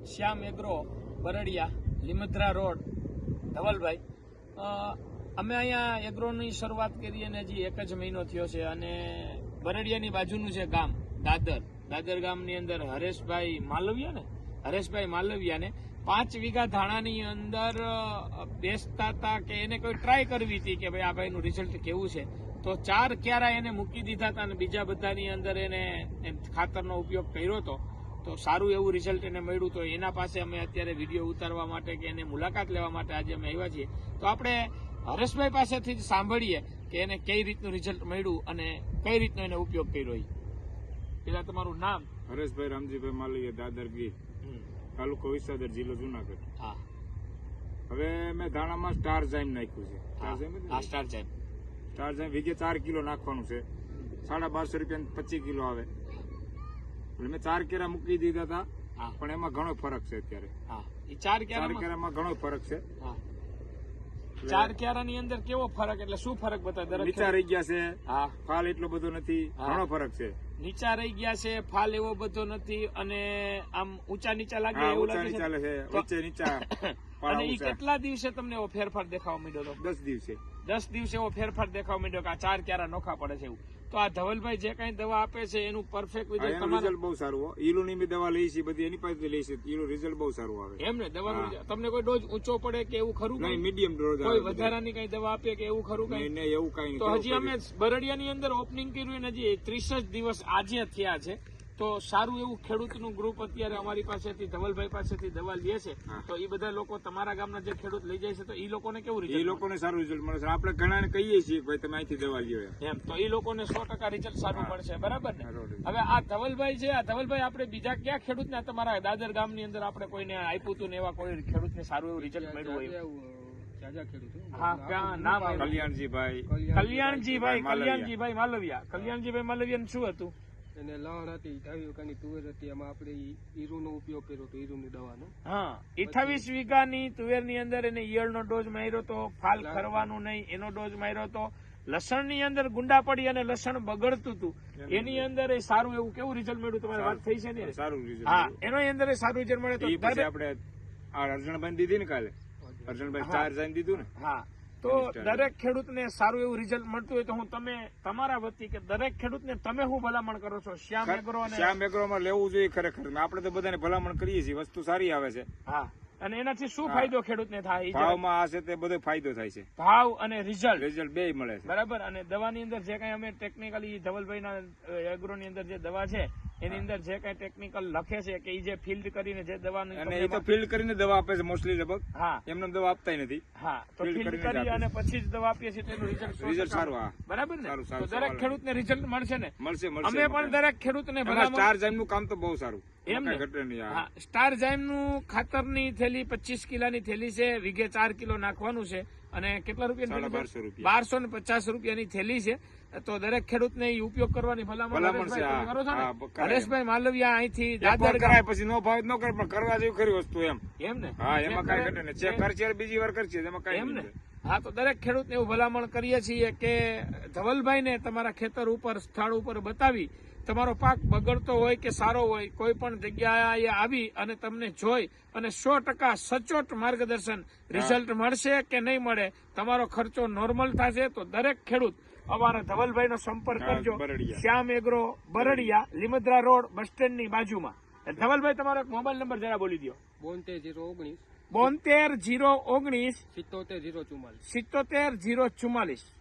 શ્યામ agro બરડિયા લીમદ્રા road Dhavalbhai, અમે અહીંયા એગ્રોની શરૂઆત કરી અને હજી 1 જ મહિનો થયો છે અને બરડિયાની બાજુનું છે ગામ દાદર ગામની અંદર હરેશભાઈ માલવિયાને 5 વીઘા ધાણાની અંદર બેસતા હતા કે એને કોઈ ટ્રાય કરવી હતી કે ભાઈ આ ભાઈનું રિઝલ્ટ કેવું છે, તો 4 ક્યારા એને મૂકી દીધા હતા અને બીજા બધાની અંદર એને ખાતરનો ઉપયોગ કર્યો હતો, તો સારું એવું રિઝલ્ટ એને મળ્યું. તો એના પાસે અમે અત્યારે વિડીયો ઉતારવા માટે કે એને મુલાકાત લેવા માટે આજે અમે આવ્યા છીએ. તો આપણે હરેશભાઈ પાસેથી જ સાંભળીએ કે એને કઈ રીતનું રિઝલ્ટ મળ્યું અને કઈ રીતનો એને ઉપયોગ કર્યો. પેલા તમારું નામ? હરેશભાઈ રામજીભાઈ માલવિયા, દાદર ગીર, તાલુકો વિસાવદર, જિલ્લો જુનાગઢ. હા, હવે મેં ધાણામાં સ્ટાર ઝાઇમ નાખ્યું છે. સ્ટાર ઝાઇમ વીઘે 4 કિલો નાખવાનું છે. 1250 રૂપિયા 25 કિલો આવે. મેં 4 કેરા મૂકી દીધા હતા, પણ એમાં ઘણો ફરક છે અત્યારે. એ 4 કેરામાં ઘણો ફરક છે. 4 ક્યારાની અંદર કેવો ફરક, એટલે શું ફરક બતાવે? નીચા રહી ગયા છે, ફાલ એટલો બધો નથી, ઘણો ફરક છે. નીચા રહી ગયા છે, ફાલ એવો બધો નથી અને આમ ઊંચા નીચા લાગે એવું લાગે છે. અને એ કેટલા દિવસે તમને એવો ફેરફાર દેખાવા માંડ્યો હતો? 10 દિવસે એવો ફેરફાર દેખાવા માંડ્યો કે આ 4 ક્યારા નોખા પડે છે એવું. તો આ ધવલભાઈ જે કઈ દવા આપે છે એનું પરફેક્ટ રિઝલ્ટ બહુ સારું હોય. ઈલુની બી દવા લઈ છે, બધી એની પાસે લઈ છે, ઈલું રિઝલ્ટ બહુ સારું આવે. એમ ને, દવાનું તમને કોઈ ડોઝ ઊંચો પડે કે એવું ખરું? નહીં, મીડિયમ ડોઝ. કોઈ વધારાની કઈ દવા આપે કે એવું ખરું? નહીં, એવું કઈ નહીં. તો હજી અમે બરડિયાની અંદર ઓપનિંગ કર્યું અને હજી 30 જ દિવસ આજે થયા છે. તો સારું એવું ખેડૂતનું ગ્રુપ અત્યારે અમારી પાસેથી ધવલભાઈ પાસેથી દવા લે છે. તો એ બધા લોકો તમારા ગામના જે ખેડૂત લઈ જાય છે તો એ લોકોને કેવું રિઝલ્ટ? એ લોકોને સારું રિઝલ્ટ મળે છે. આપણે ઘણાને કહીએ છીએ કે ભાઈ તમે અહીંથી દવા લ્યો એમ, તો એ લોકોને 100% રિઝલ્ટ સારું મળશે. બરાબર ને? હવે આ ધવલભાઈ છે, આ ધવલભાઈ આપણે બીજા કયા ખેડૂતને તમારા દાદર ગામની અંદર આપણે કોઈને આપ્યું હતું ને એવા કોઈ ખેડૂતને સારું એવું રિઝલ્ટ મળ્યું હોય? કલ્યાણજીભાઈ માલવિયા શું હતું? એને લણ હતી, 28 વીઘાની તુવેર હતી, એમાં આપણે ઈરુનો ઉપયોગ કર્યો હતો, ઈરુની દવાનો. 28 વીઘાની તુવેરની અંદર એને ઈયળનો ડોઝ માર્યો તો, ફાલ ખરવાનું નહીં એનો ડોઝ માર્યો તો, લસણની અંદર ગુંડા પડી અને લસણ બગડતું હતું એની અંદર સારું એવું કેવું રિઝલ્ટ મળ્યું? તમારી વાત થઈ છે ને? સારું રિઝલ્ટ. હા, એનો અંદર સારું રિઝલ્ટ મળે. તો આપણે અર્જણભાઈ દીધી ને કાલે, અર્જણભાઈ 4 ઝાઇમ દીધું ને. હા, તો દરેક ખેડૂતને સારું એવું રિઝલ્ટ મળતું હોય તો હું તમે તમારા વતી કે દરેક ખેડૂતને તમે શું ભલામણ કરો છો? શ્યામ એગ્રોમાં લેવું જોઈએ ખરેખર. આપણે તો બધાને ભલામણ કરીએ છીએ, વસ્તુ સારી આવે છે. હા, અને એનાથી શું ફાયદો ખેડૂતને થાય? ભાવમાં આ છે તે બધો ફાયદો થાય છે. ભાવ અને રિઝલ્ટ બે મળે છે. બરાબર. અને દવાની અંદર જે કઈ અમે ટેકનિકલી ધવલભાઈના એગ્રોની અંદર જે દવા છે એની અંદર જે કઈ ટેકનિકલ લખે છે કે એ જે ફિલ્ડ કરીને જે દવાનું, અને એ તો ફિલ્ડ કરીને દવા આપે છે મોસ્ટલી લગભગ. હા, એમને દવા આપતા નથી. હા, તો ફિલ્ડ કરી અને પછી જ દવા આપીએ છીએ તેનું રિઝલ્ટ સારું. હા, બરાબર ને? તો દરેક ખેડૂતને રિઝલ્ટ મળશે ને? મળશે. અમે પણ દરેક ખેડૂતને ભલામણ. સ્ટાર ઝાઇમ નું કામ તો બહુ સારું. એમ ને? હા, સ્ટાર ઝાઇમ નું ખાતરની થેલી 25 કિલોની થેલી છે, વીઘે 4 કિલો નાખવાનું છે અને કેટલા રૂપિયા? 1250 રૂપિયાની થેલી છે. તો દરેક ખેડૂતને ઉપયોગ કરવાની ભલામણ છે. હરેશભાઈ માલવિયા અહીંથી દાદર કરાય, પછી નો ભાવ ન કરે પણ કરવા જેવી ખરી વસ્તુ એમ ને? હા, એમાં કઈ ઘટે ને. ચેક કરશે, બીજી વાર કરશે, એમાં કઈ એમ ને? હા, તો દરેક ખેડૂતને એવું ભલામણ કરીએ છીએ કે ધવલભાઈને તમારા ખેતર ઉપર સ્થળ ઉપર બતાવી તમારો પાક બગડતો હોય કે સારો હોય કોઈ પણ જગ્યાએ આવી અને તમને જોઈ અને 100% સચોટ માર્ગદર્શન રિઝલ્ટ મળશે કે નહીં મળે, તમારો ખર્ચો નોર્મલ થશે. તો દરેક ખેડૂત અમારા ધવલભાઈનો સંપર્ક કરજો. શ્યામ એગ્રો બરડિયા, લીમદ્રા રોડ, બસ સ્ટેન્ડની બાજુમાં. ધવલભાઈ, તમારો એક મોબાઈલ નંબર જરા બોલી દો. 72 019 72 019 77 044. 77 044.